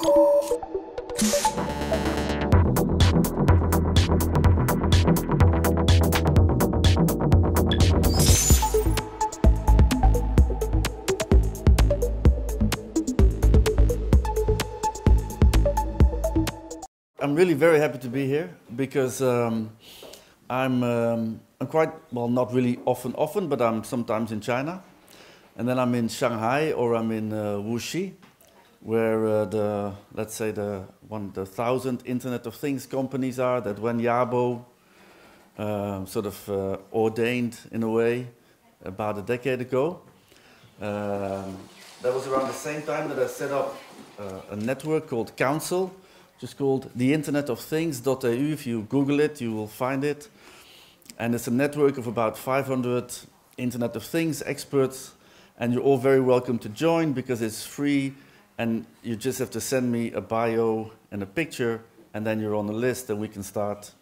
I'm really very happy to be here because I'm quite, well, not really often, but I'm sometimes in China. And then I'm in Shanghai or I'm in Wuxi, where let's say the 1,000 Internet of Things companies are that Wen Yabo sort of ordained in a way about a decade ago. That was around the same time that I set up a network called Council, which is called the Internet of Things.eu. If you Google it, you will find it. And it's a network of about 500 Internet of Things experts. And you're all very welcome to join because it's free. And you just have to send me a bio and a picture. And then you're on the list and we can start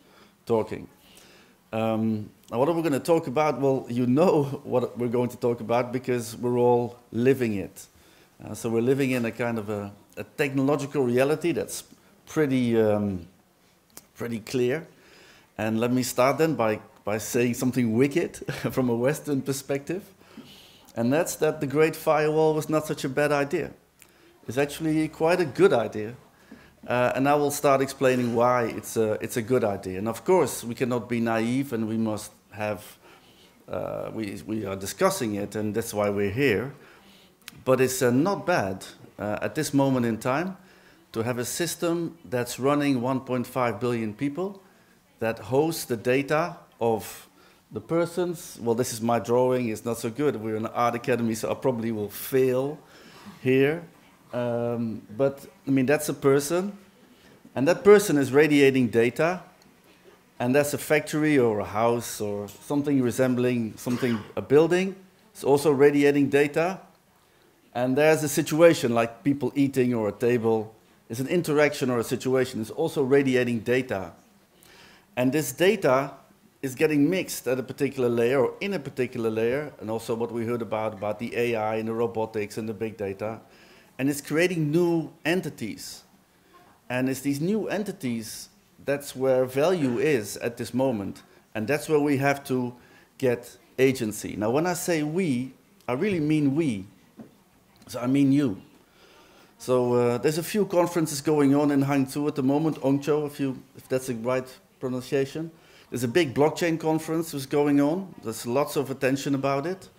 talking. Now what are we going to talk about? Well, you know what we're going to talk about because we're all living it. So we're living in a kind of a technological reality that's pretty clear. And let me start then by saying something wicked from a Western perspective. And that's that the Great Firewall was not such a bad idea. It's actually quite a good idea. And I will start explaining why it's a good idea. And of course, we cannot be naive and we must have, we are discussing it and that's why we're here. But it's not bad at this moment in time to have a system that's running 1.5 billion people that hosts the data of the persons. Well, this is my drawing, it's not so good. We're in an art academy, so I probably will fail here. But I mean, that's a person, and that person is radiating data, and that's a factory or a house or something resembling a building. It's also radiating data, and there's a situation like people eating or a table. It's an interaction or a situation. It's also radiating data. And this data is getting mixed at a particular layer or in a particular layer, and also what we heard about the AI and the robotics and the big data. And it's creating new entities. And it's these new entities, that's where value is at this moment. And that's where we have to get agency. Now, when I say we, I really mean we. So I mean you. So there's a few conferences going on in Hangzhou at the moment, Hangzhou, if that's the right pronunciation. There's a big blockchain conference that's going on. There's lots of attention about it.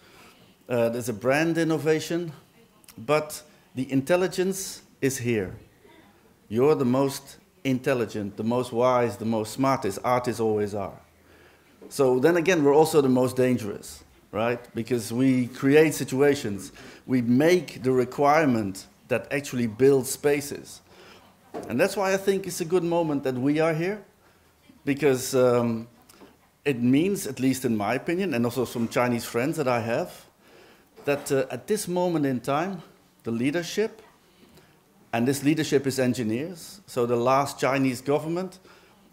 There's a brand innovation, but the intelligence is here. You're the most intelligent, the most wise, the most smartest. Artists always are. So then again, we're also the most dangerous, right? Because we create situations. We make the requirement that actually builds spaces. And that's why I think it's a good moment that we are here, because it means, at least in my opinion, and also some Chinese friends that I have, that at this moment in time, the leadership, and this leadership is engineers, so the last Chinese government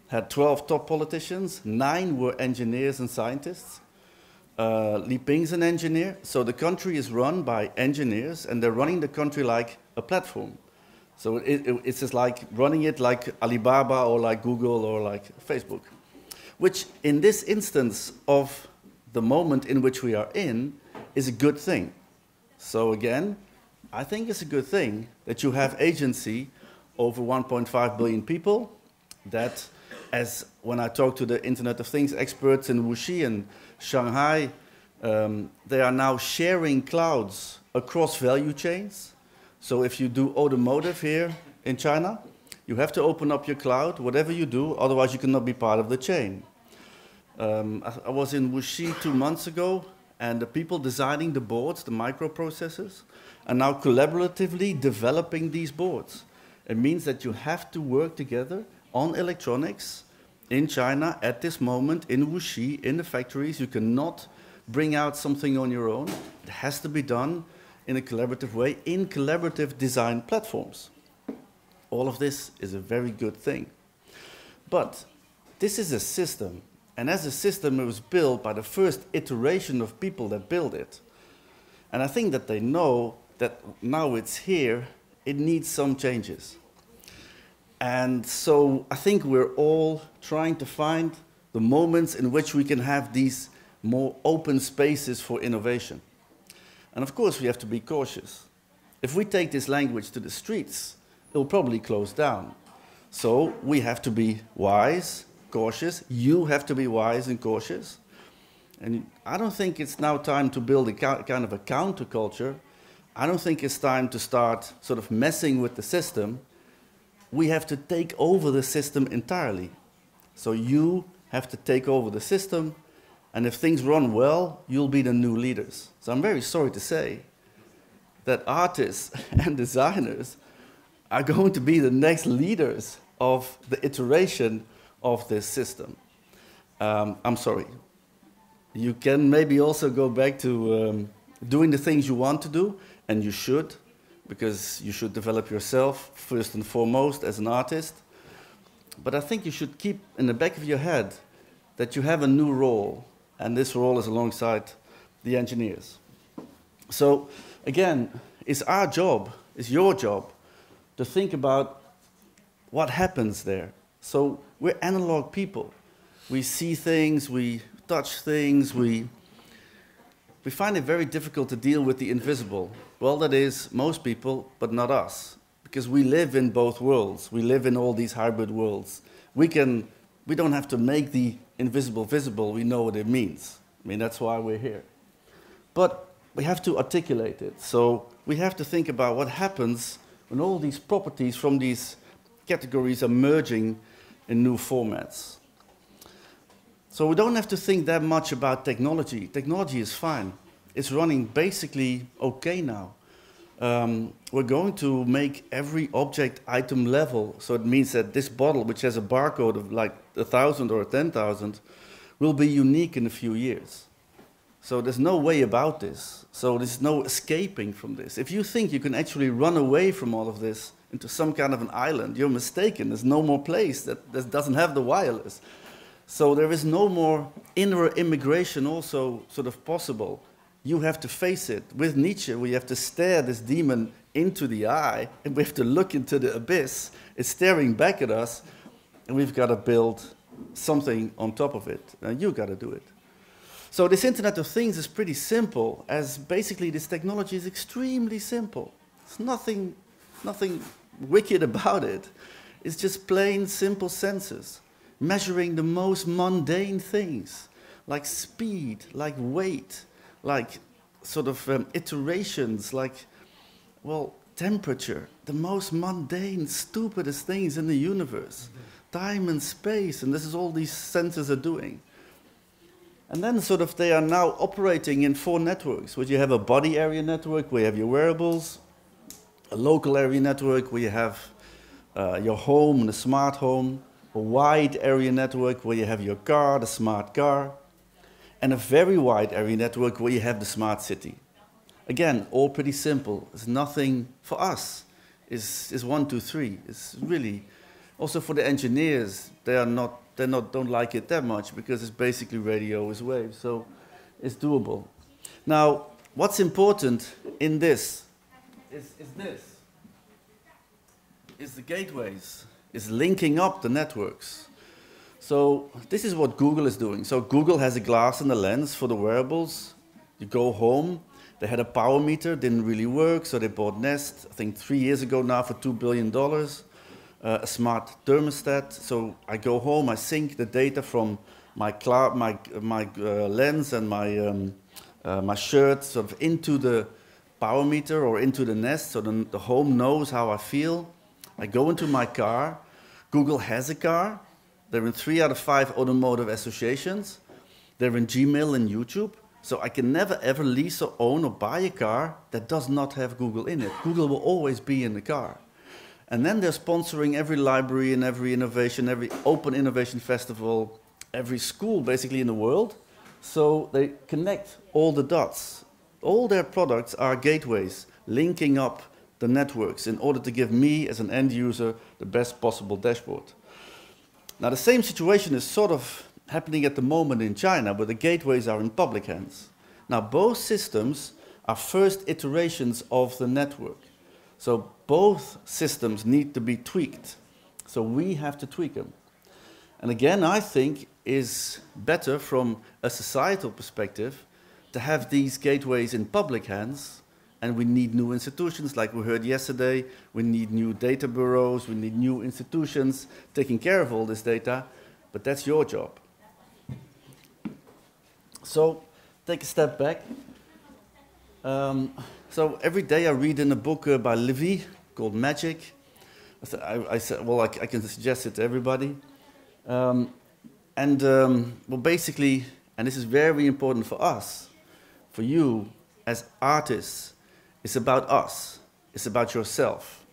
had 12 top politicians, 9 were engineers and scientists. Li Ping's an engineer, so the country is run by engineers, and they're running the country like a platform. So it's just like running it like Alibaba or like Google or like Facebook, which in this instance of the moment in which we are in is a good thing. So again, I think it's a good thing that you have agency over 1.5 billion people, that as when I talk to the Internet of Things experts in Wuxi and Shanghai, they are now sharing clouds across value chains. So if you do automotive here in China, you have to open up your cloud, whatever you do, otherwise you cannot be part of the chain. I was in Wuxi 2 months ago, and the people designing the boards, the microprocessors, are now collaboratively developing these boards. It means that you have to work together on electronics in China at this moment, in Wuxi, in the factories. You cannot bring out something on your own. It has to be done in a collaborative way, in collaborative design platforms. All of this is a very good thing. But this is a system, and as a system it was built by the first iteration of people that built it. And I think that they know that now it's here, it needs some changes. And so I think we're all trying to find the moments in which we can have these more open spaces for innovation. And of course, we have to be cautious. If we take this language to the streets, it'll probably close down. So we have to be wise, cautious. You have to be wise and cautious. And I don't think it's now time to build a kind of a counterculture. I don't think it's time to start sort of messing with the system. We have to take over the system entirely. So you have to take over the system, and if things run well, you'll be the new leaders. So I'm very sorry to say that artists and designers are going to be the next leaders of the iteration of this system. I'm sorry. You can maybe also go back to doing the things you want to do, and you should, because you should develop yourself first and foremost as an artist. But I think you should keep in the back of your head that you have a new role, and this role is alongside the engineers. So again, it's our job, it's your job, to think about what happens there. So we're analog people. We see things, we touch things, we find it very difficult to deal with the invisible. Well, that is most people, but not us, because we live in both worlds. We live in all these hybrid worlds. We don't have to make the invisible visible. We know what it means. I mean, that's why we're here. But we have to articulate it. So we have to think about what happens when all these properties from these categories are merging in new formats. So we don't have to think that much about technology. Technology is fine. It's running basically okay now. We're going to make every object item level. So it means that this bottle, which has a barcode of like 1,000 or 10,000, will be unique in a few years. So there's no way about this. So there's no escaping from this. If you think you can actually run away from all of this into some kind of an island, you're mistaken. There's no more place that doesn't have the wireless. So there is no more inner immigration also sort of possible. You have to face it. With Nietzsche, we have to stare this demon into the eye, and we have to look into the abyss. It's staring back at us, and we've got to build something on top of it. And you've got to do it. So this Internet of Things is pretty simple, as basically this technology is extremely simple. There's nothing wicked about it. It's just plain simple sensors, measuring the most mundane things, like speed, like weight, like sort of iterations, like, well, temperature, the most mundane, stupidest things in the universe. Time and space, and this is all these sensors are doing. And then sort of they are now operating in 4 networks, where you have a body area network, where you have your wearables, a local area network, where you have your home and a smart home, a wide area network where you have your car, the smart car, and a very wide area network where you have the smart city. Again, all pretty simple. It's nothing for us. It's 1, 2, 3. It's really also for the engineers. Don't like it that much because it's basically radio is waves. So it's doable. Now, what's important in this is the gateways. Is linking up the networks. So this is what Google is doing. So Google has a glass and a lens for the wearables. You go home. They had a power meter, didn't really work, so they bought Nest, I think 3 years ago now for $2 billion. A smart thermostat. So I go home, I sync the data from my lens and my shirt sort of into the power meter or into the Nest, so then the home knows how I feel. I go into my car. Google has a car. They're in 3 out of 5 automotive associations. They're in Gmail and YouTube. So I can never ever lease or own or buy a car that does not have Google in it. Google will always be in the car. And then they're sponsoring every library and every innovation, every open innovation festival, every school basically in the world. So they connect all the dots. All their products are gateways linking up the networks in order to give me as an end user the best possible dashboard. Now the same situation is sort of happening at the moment in China, where the gateways are in public hands. Now both systems are first iterations of the network. So both systems need to be tweaked. So we have to tweak them. And again, I think is better from a societal perspective to have these gateways in public hands, and we need new institutions, like we heard yesterday. We need new data bureaus, we need new institutions taking care of all this data, but that's your job. So take a step back. So every day I read in a book by Levy called Magic. I said, well, I can suggest it to everybody. Well, basically, and this is very important for us, for you as artists, it's about us. It's about yourself.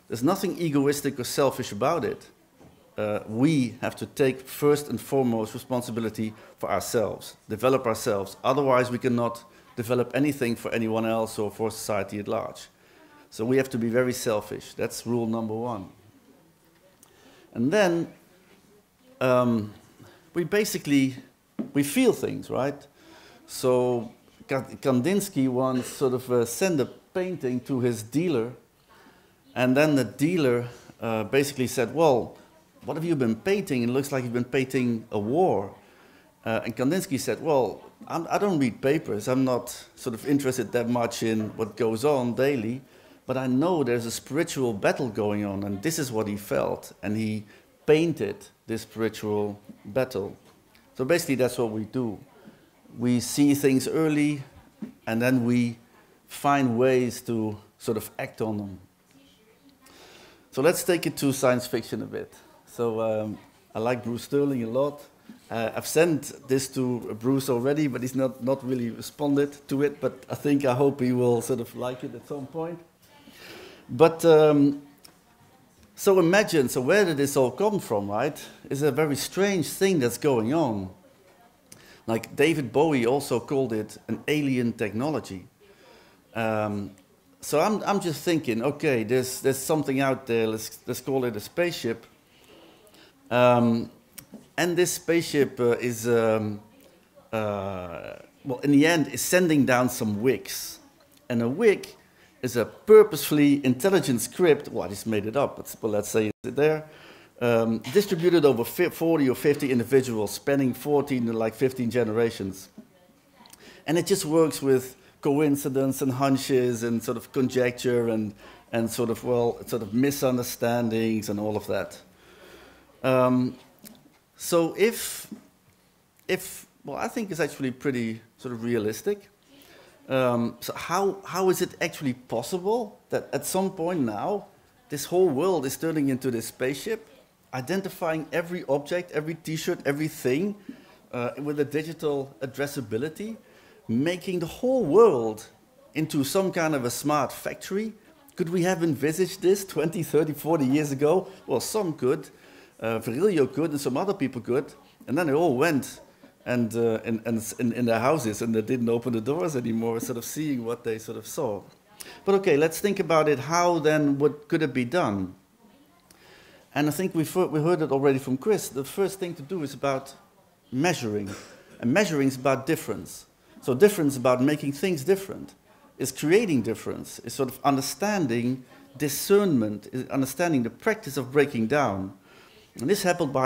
There's nothing egoistic or selfish about it. We have to take first and foremost responsibility for ourselves, develop ourselves. Otherwise, we cannot develop anything for anyone else or for society at large. So we have to be very selfish. That's rule number one. And then we feel things, right? So Kandinsky once sort of sent a painting to his dealer, and then the dealer basically said, well, what have you been painting? It looks like you've been painting a war. And Kandinsky said, well, I don't read papers. I'm not sort of interested that much in what goes on daily, but I know there's a spiritual battle going on, and this is what he felt, and he painted this spiritual battle. So basically that's what we do. We see things early, and then we find ways to sort of act on them. So let's take it to science fiction a bit. So I like Bruce Sterling a lot. I've sent this to Bruce already, but he's not really responded to it, but I hope he will sort of like it at some point. But so imagine, so where did this all come from, right? It's a very strange thing that's going on. Like David Bowie also called it an alien technology. So I'm just thinking, okay, there's something out there, let's call it a spaceship. And this spaceship is, well, in the end, is sending down some wicks. And a wick is a purposefully intelligent script, well, I just made it up, but let's say it's there, distributed over 40 or 50 individuals, spanning 14 to like 15 generations. And it just works with coincidence and hunches and sort of conjecture and sort of, well, sort of misunderstandings and all of that. So well, I think it's actually pretty sort of realistic. So how is it actually possible that at some point now, this whole world is turning into this spaceship, identifying every object, every t-shirt, everything with a digital addressability, making the whole world into some kind of a smart factory? Could we have envisaged this 20, 30, 40 years ago? Well, some could. Virilio could, and some other people could, and then they all went and in their houses, and they didn't open the doors anymore, sort of seeing what they sort of saw. But okay, let's think about it. How then could it be done? And I think we heard it already from Chris. The first thing to do is about measuring, and measuring is about difference. So difference is about making things different. It's creating difference. It's sort of understanding discernment, understanding the practice of breaking down. And this happened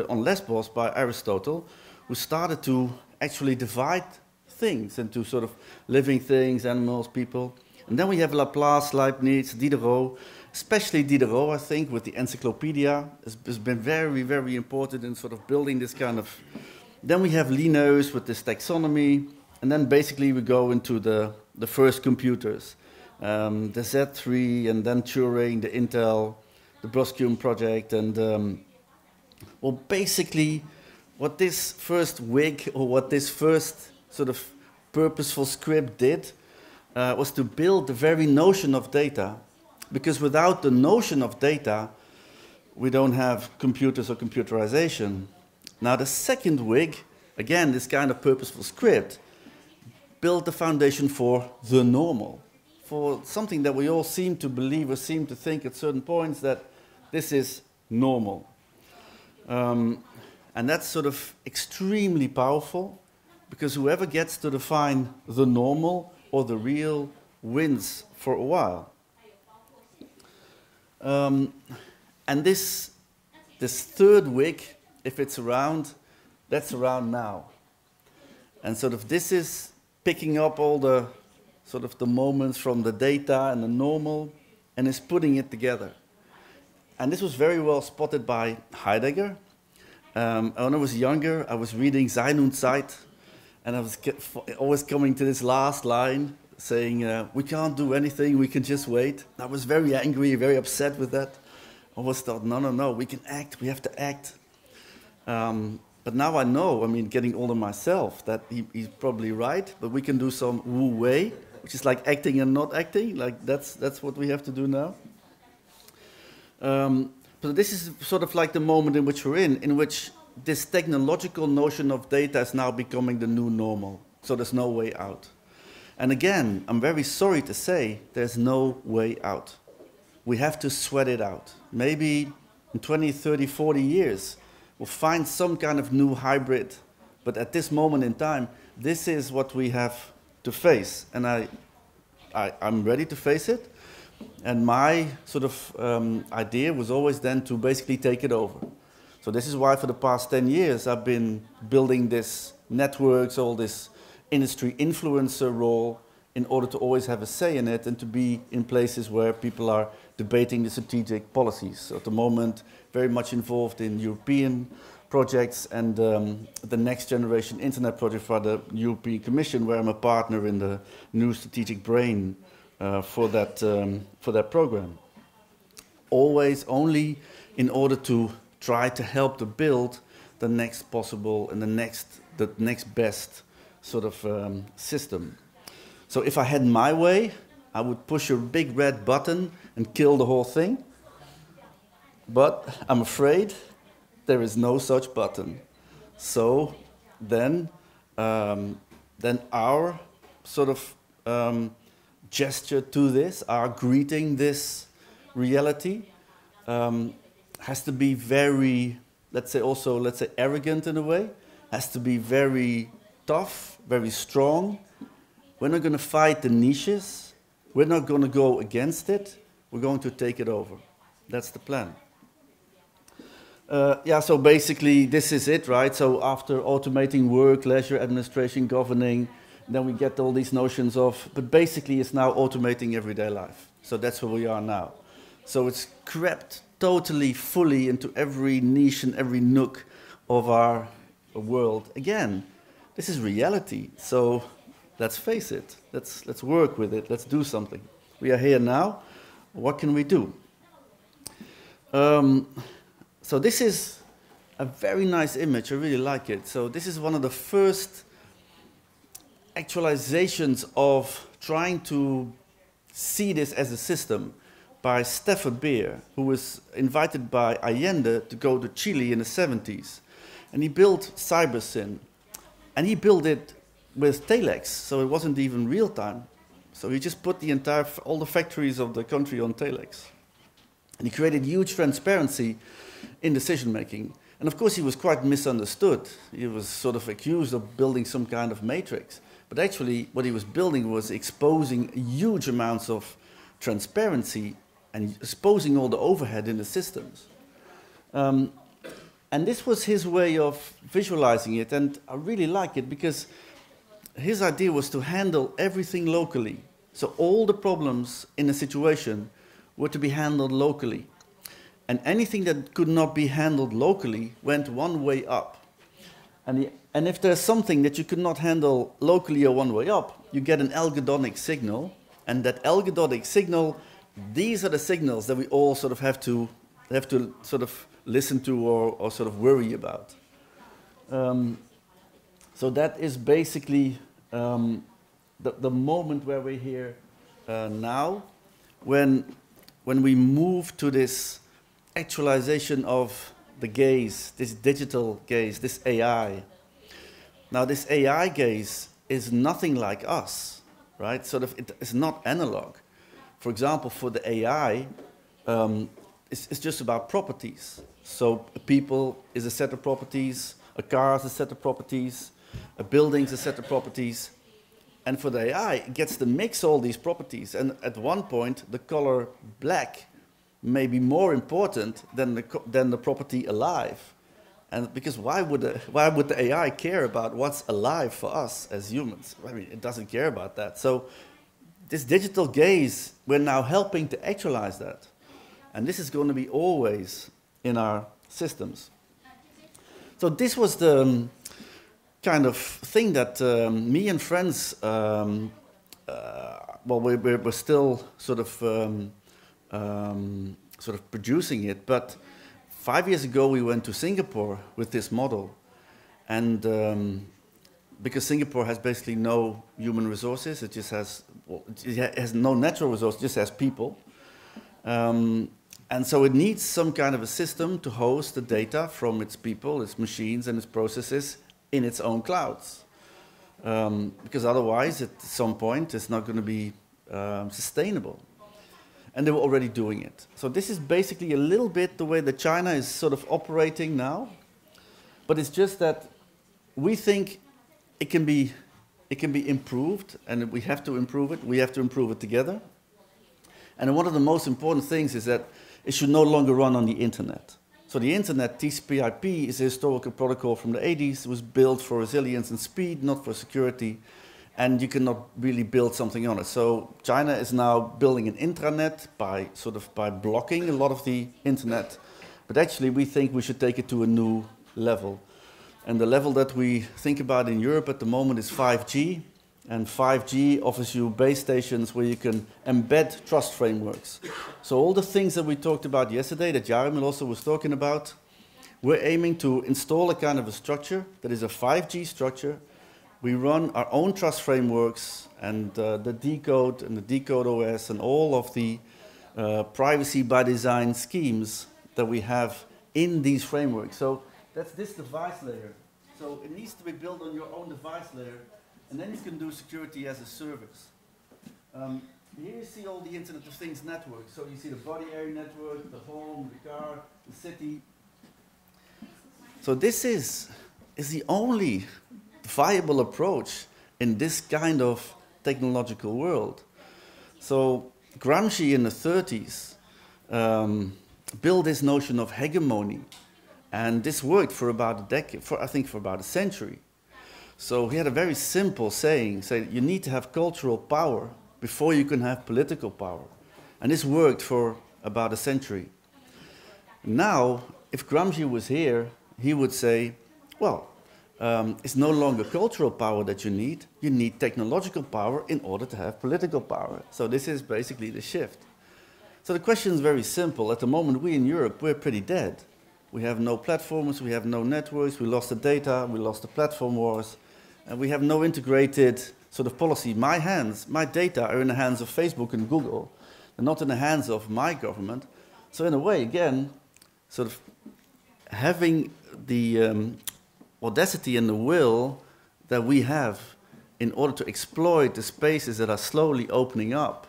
on Lesbos by Aristotle, who started to actually divide things into sort of living things, animals, people. And then we have Laplace, Leibniz, Diderot, especially Diderot, I think, with the encyclopedia, has been very, very important in sort of building this kind of... Then we have Linnaeus with this taxonomy, and then basically we go into the first computers, the Z3, and then Turing, the Intel, the Brosquium project, and well, basically what this first wig, or what this first sort of purposeful script did, was to build the very notion of data, because without the notion of data, we don't have computers or computerization. Now the second wig, again, this kind of purposeful script, built the foundation for the normal, for something that we all seem to believe or seem to think at certain points that this is normal. And that's sort of extremely powerful, because whoever gets to define the normal or the real wins for a while. And this third wick, if it's around, that's around now. And sort of this is picking up all the sort of the moments from the data and the normal, and is putting it together. And this was very well spotted by Heidegger. When I was younger, I was reading Sein und Zeit, and I was always coming to this last line, saying, we can't do anything, we can just wait. I was very angry, very upset with that. I always thought, no, we can act, we have to act. But now I know, I mean, getting older myself, that he's probably right, but we can do some wu wei, which is like acting and not acting, like that's what we have to do now. But this is sort of like the moment in which we're in which this technological notion of data is now becoming the new normal. So there's no way out. And again, I'm very sorry to say, there's no way out. We have to sweat it out. Maybe in 20, 30, 40 years, we'll find some kind of new hybrid. But at this moment in time, this is what we have to face. And I'm ready to face it. And my sort of idea was always then to basically take it over. So this is why for the past 10 years I've been building this networks, all this industry influencer role in order to always have a say in it and to be in places where people are debating the strategic policies. So at the moment, very much involved in European projects and the next generation internet project for the European Commission, where I'm a partner in the new strategic brain for that program. Always only in order to try to help to build the next possible and the next best sort of system. So if I had my way, I would push a big red button and kill the whole thing. But I'm afraid there is no such button. So then our sort of gesture to this, our greeting this reality, has to be very, let's say arrogant in a way, has to be very tough, very strong. We're not going to fight the niches. We're not going to go against it. We're going to take it over. That's the plan. Yeah, so basically this is it, right? So after automating work, leisure, administration, governing, then we get all these notions of, but basically it's now automating everyday life. So that's where we are now. So it's crept totally, fully into every niche and every nook of our world. Again, this is reality. So let's face it. Let's work with it. Let's do something. We are here now. What can we do? So this is a very nice image. I really like it. So this is one of the first actualizations of trying to see this as a system by Stefan Beer, who was invited by Allende to go to Chile in the 70s. And he built CyberSyn. And he built it with telex, so it wasn't even real time. So he just put all the factories of the country on telex. And he created huge transparency in decision making. And of course he was quite misunderstood. He was sort of accused of building some kind of matrix. But actually what he was building was exposing huge amounts of transparency and exposing all the overhead in the systems. And this was his way of visualizing it, and I really like it because his idea was to handle everything locally. So all the problems in a situation were to be handled locally. And anything that could not be handled locally went one way up. And if there's something that you could not handle locally or one way up, you get an algorithmic signal. And that algorithmic signal, these are the signals that we all sort of have to sort of listen to or sort of worry about. So that is basically the moment where we're here now, when we move to this actualization of the gaze, this digital gaze, this AI. Now this AI gaze is nothing like us, right? Sort of, it's not analog. For example, for the AI, it's just about properties. So a people is a set of properties, a car is a set of properties, a building is a set of properties. And for the AI, it gets to mix all these properties. And at one point, the color black may be more important than the property alive. And because why would the AI care about what's alive for us as humans? I mean, it doesn't care about that. So this digital gaze, we're now helping to actualize that. And this is going to be always in our systems. So this was the kind of thing that me and friends, well, we're still sort of producing it, but 5 years ago we went to Singapore with this model, and because Singapore has basically no human resources, it just has, well, it has no natural resources, it just has people. And so it needs some kind of a system to host the data from its people, its machines and its processes in its own clouds. Because otherwise, at some point, it's not going to be sustainable. And they were already doing it. So this is basically a little bit the way that China is sort of operating now. But it's just that we think it can be improved, and we have to improve it. We have to improve it together. And one of the most important things is that it should no longer run on the internet. So the internet, TCP/IP, is a historical protocol from the 80s. It was built for resilience and speed, not for security. And you cannot really build something on it. So China is now building an intranet by blocking a lot of the internet. But actually, we think we should take it to a new level. And the level that we think about in Europe at the moment is 5G. And 5G offers you base stations where you can embed trust frameworks. So all the things that we talked about yesterday, that Jaromil also was talking about, we're aiming to install a kind of a structure that is a 5G structure. We run our own trust frameworks and the decode and the decode OS and all of the privacy by design schemes that we have in these frameworks. So that's this device layer. So it needs to be built on your own device layer. And then you can do security as a service. Here you see all the Internet of Things networks. So you see the body area network, the home, the car, the city. So this is the only viable approach in this kind of technological world. So Gramsci in the 30s built this notion of hegemony. And this worked for about a decade, I think for about a century. So he had a very simple saying, you need to have cultural power before you can have political power. And this worked for about a century. Now, if Gramsci was here, he would say, well, it's no longer cultural power that you need technological power in order to have political power. So this is basically the shift. So the question is very simple. At the moment, we in Europe, we're pretty dead. We have no platforms, we have no networks, we lost the data, we lost the platform wars. And we have no integrated sort of policy. My data are in the hands of Facebook and Google. They're not in the hands of my government. So in a way, again, sort of having the audacity and the will that we have in order to exploit the spaces that are slowly opening up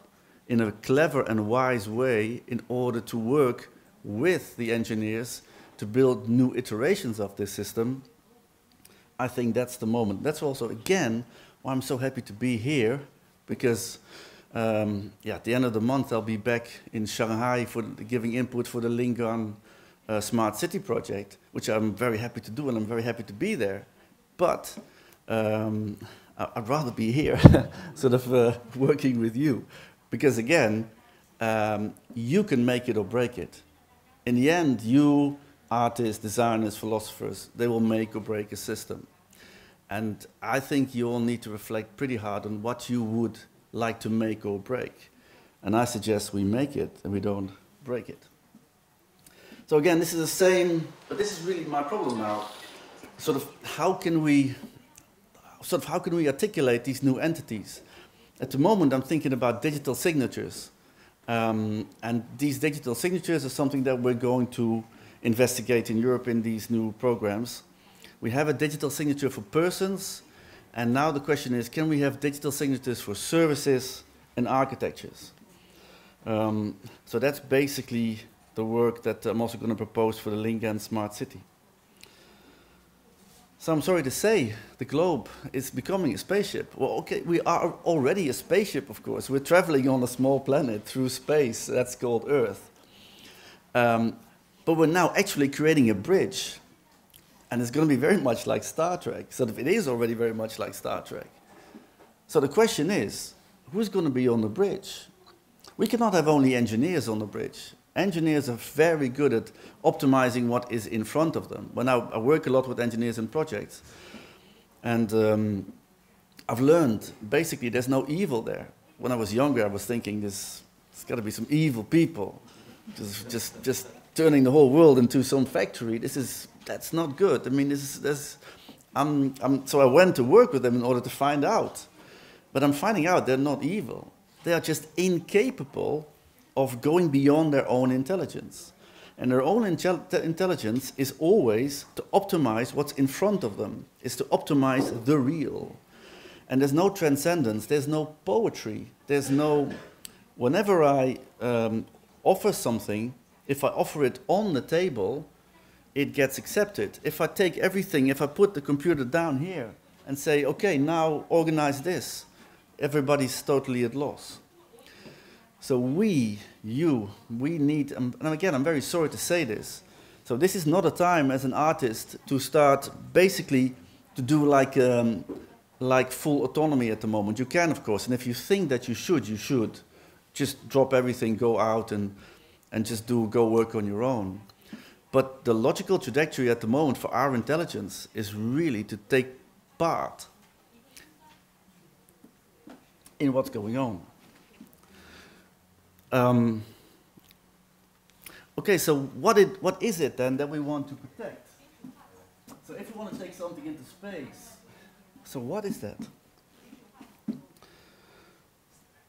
in a clever and wise way in order to work with the engineers to build new iterations of this system, I think that's the moment. That's also, again, why I'm so happy to be here, because at the end of the month I'll be back in Shanghai for giving input for the Lingang Smart City project, which I'm very happy to do, and I'm very happy to be there. But I'd rather be here, sort of working with you, because again, you can make it or break it. In the end, you artists, designers, philosophers, they will make or break a system. And I think you all need to reflect pretty hard on what you would like to make or break. And I suggest we make it and we don't break it. So again, this is the same, but this is really my problem now. Sort of how can we articulate these new entities? At the moment, I'm thinking about digital signatures. And these digital signatures are something that we're going to investigate in Europe in these new programs. We have a digital signature for persons, and now the question is, can we have digital signatures for services and architectures? So that's basically the work that I'm also going to propose for the Lingang Smart City. So I'm sorry to say, the globe is becoming a spaceship. Well, okay, we are already a spaceship, of course. We're traveling on a small planet through space. That's called Earth. But we're now actually creating a bridge, and it's going to be very much like Star Trek. So it is already very much like Star Trek. So the question is, who's going to be on the bridge? We cannot have only engineers on the bridge. Engineers are very good at optimizing what is in front of them. When I work a lot with engineers in projects, and I've learned basically there's no evil there. When I was younger, I was thinking there's got to be some evil people, just turning the whole world into some factory. That's not good. I mean, so I went to work with them in order to find out. But I'm finding out they're not evil. They are just incapable of going beyond their own intelligence. And their own intelligence is always to optimize what's in front of them, is to optimize the real. And there's no transcendence, there's no poetry, there's no... Whenever I offer something, if I offer it on the table, it gets accepted. If I take everything, if I put the computer down here and say, okay, now organize this, everybody's totally at loss. So we need, and again, I'm very sorry to say this, so this is not a time as an artist to start basically to do like full autonomy at the moment. You can, of course, and if you think that you should just drop everything, go out and just go work on your own. But the logical trajectory at the moment for our intelligence is really to take part in what's going on. Okay, so what is it then that we want to protect? So if we want to take something into space, so what is that?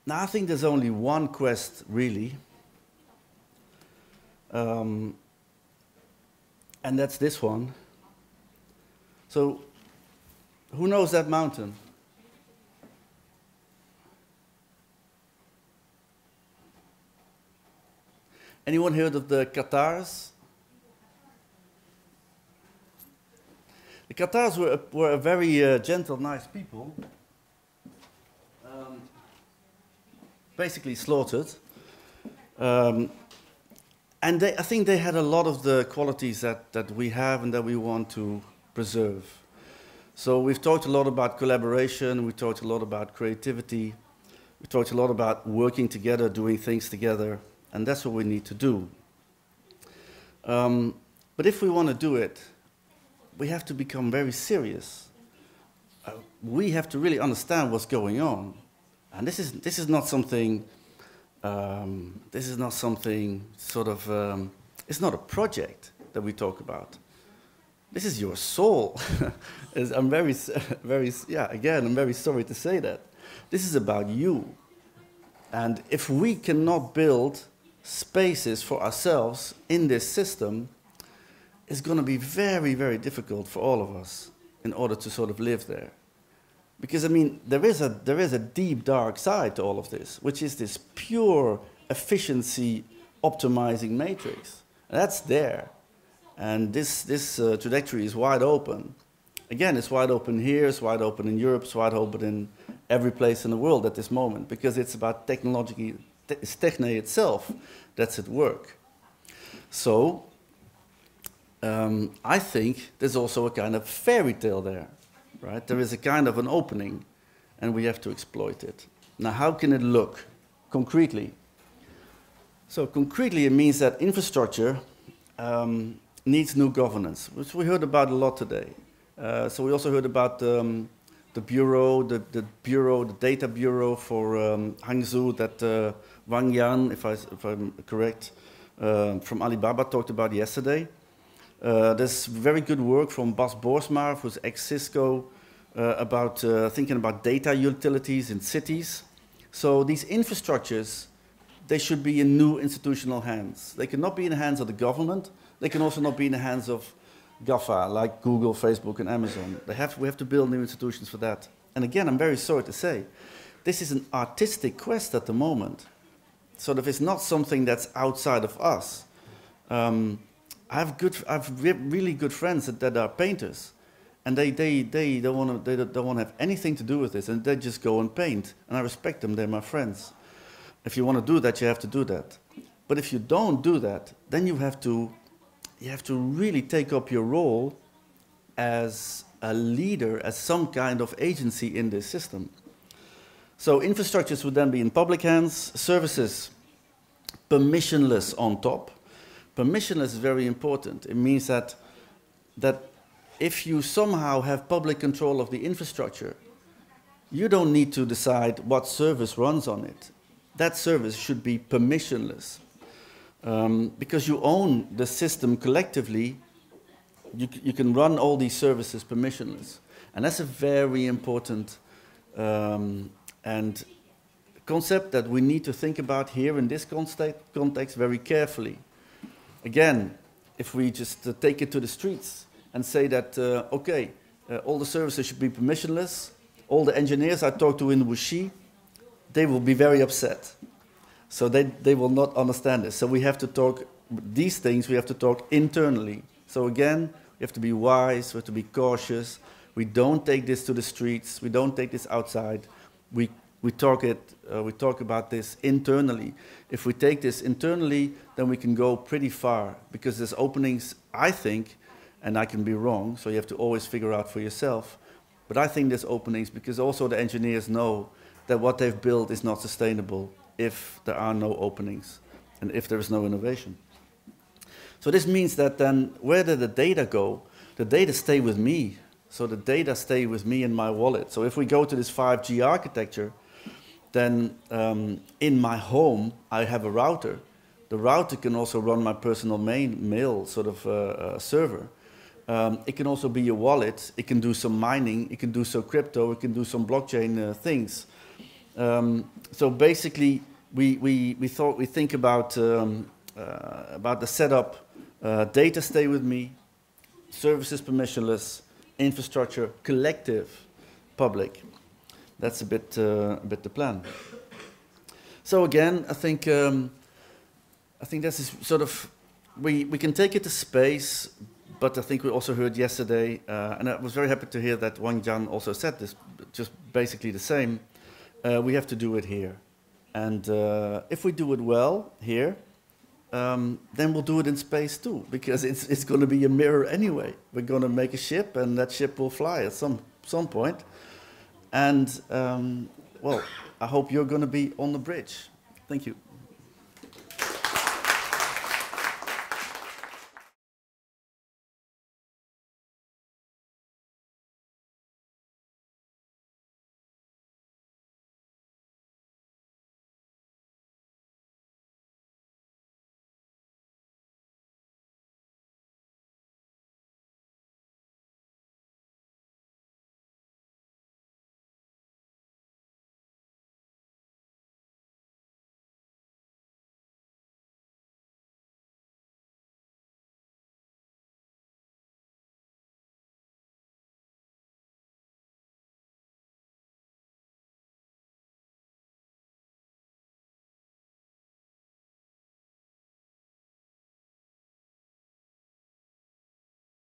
Now I think there's only one quest really, and that's this one. So who knows that mountain? Anyone heard of the Cathars? The Cathars were a very gentle, nice people, basically slaughtered. And I think they had a lot of the qualities that we have and that we want to preserve. So we've talked a lot about collaboration, we talked a lot about creativity, we talked a lot about working together, doing things together. And that's what we need to do. But if we want to do it, we have to become very serious. We have to really understand what's going on. And this is not something. Sort of. It's not a project that we talk about. This is your soul. I'm very, Again, I'm very sorry to say that. This is about you. And if we cannot build spaces for ourselves in this system, it's going to be very, very difficult for all of us in order to sort of live there. Because, I mean, there is a deep, dark side to all of this, which is this pure efficiency optimizing matrix. And that's there. And this trajectory is wide open. Again, it's wide open here, it's wide open in Europe, it's wide open in every place in the world at this moment, because it's about technology. It's Techne itself that's at work. So I think there's also a kind of fairy tale there, right? There is a kind of an opening, and we have to exploit it. Now, how can it look concretely? So concretely, it means that infrastructure needs new governance, which we heard about a lot today. So we also heard about the bureau, the data bureau for Hangzhou that Wang Yan, if I'm correct, from Alibaba talked about yesterday. There's very good work from Bas Boersma, who's ex-Cisco, about thinking about data utilities in cities. So these infrastructures, they should be in new institutional hands. They cannot be in the hands of the government. They can also not be in the hands of GAFA, like Google, Facebook, and Amazon. We have to build new institutions for that. And again, I'm very sorry to say, this is an artistic quest at the moment. So that it's not something that's outside of us. I have really good friends that are painters, and they don't want to have anything to do with this, and they just go and paint. And I respect them; they're my friends. If you want to do that, you have to do that. But if you don't do that, then you have to really take up your role as a leader, as some kind of agency in this system. So infrastructures would then be in public hands, services permissionless on top. Permissionless is very important. It means that if you somehow have public control of the infrastructure, you don't need to decide what service runs on it. That service should be permissionless. Because you own the system collectively, you can run all these services permissionless. And that's a very important and concept that we need to think about here in this context very carefully. Again, if we just take it to the streets and say that, okay, all the services should be permissionless, all the engineers I talk to in Wuxi, they will be very upset. So they will not understand this. So we have to talk, these things we have to talk internally. So again, we have to be wise, we have to be cautious. We don't take this to the streets, we don't take this outside. We talk about this internally. If we take this internally, then we can go pretty far, because there's openings, I think, and I can be wrong, so you have to always figure out for yourself. But I think there's openings because also the engineers know that what they've built is not sustainable if there are no openings and if there is no innovation. So this means that then where did the data go? The data stay with me. So the data stay with me in my wallet. So if we go to this 5G architecture, then in my home I have a router. The router can also run my personal mail sort of server. It can also be a wallet. It can do some mining. It can do some crypto. It can do some blockchain things. So basically, we think about the setup. Data stay with me. Services permissionless. Infrastructure collective, public. That's a bit the plan. So again, I think this is sort of we can take it to space. But I think we also heard yesterday, and I was very happy to hear that Wang Jian also said this, just basically the same. We have to do it here. And if we do it well here, then we'll do it in space too, because it's going to be a mirror anyway. We're going to make a ship, and that ship will fly at some point. And, well, I hope you're going to be on the bridge. Thank you.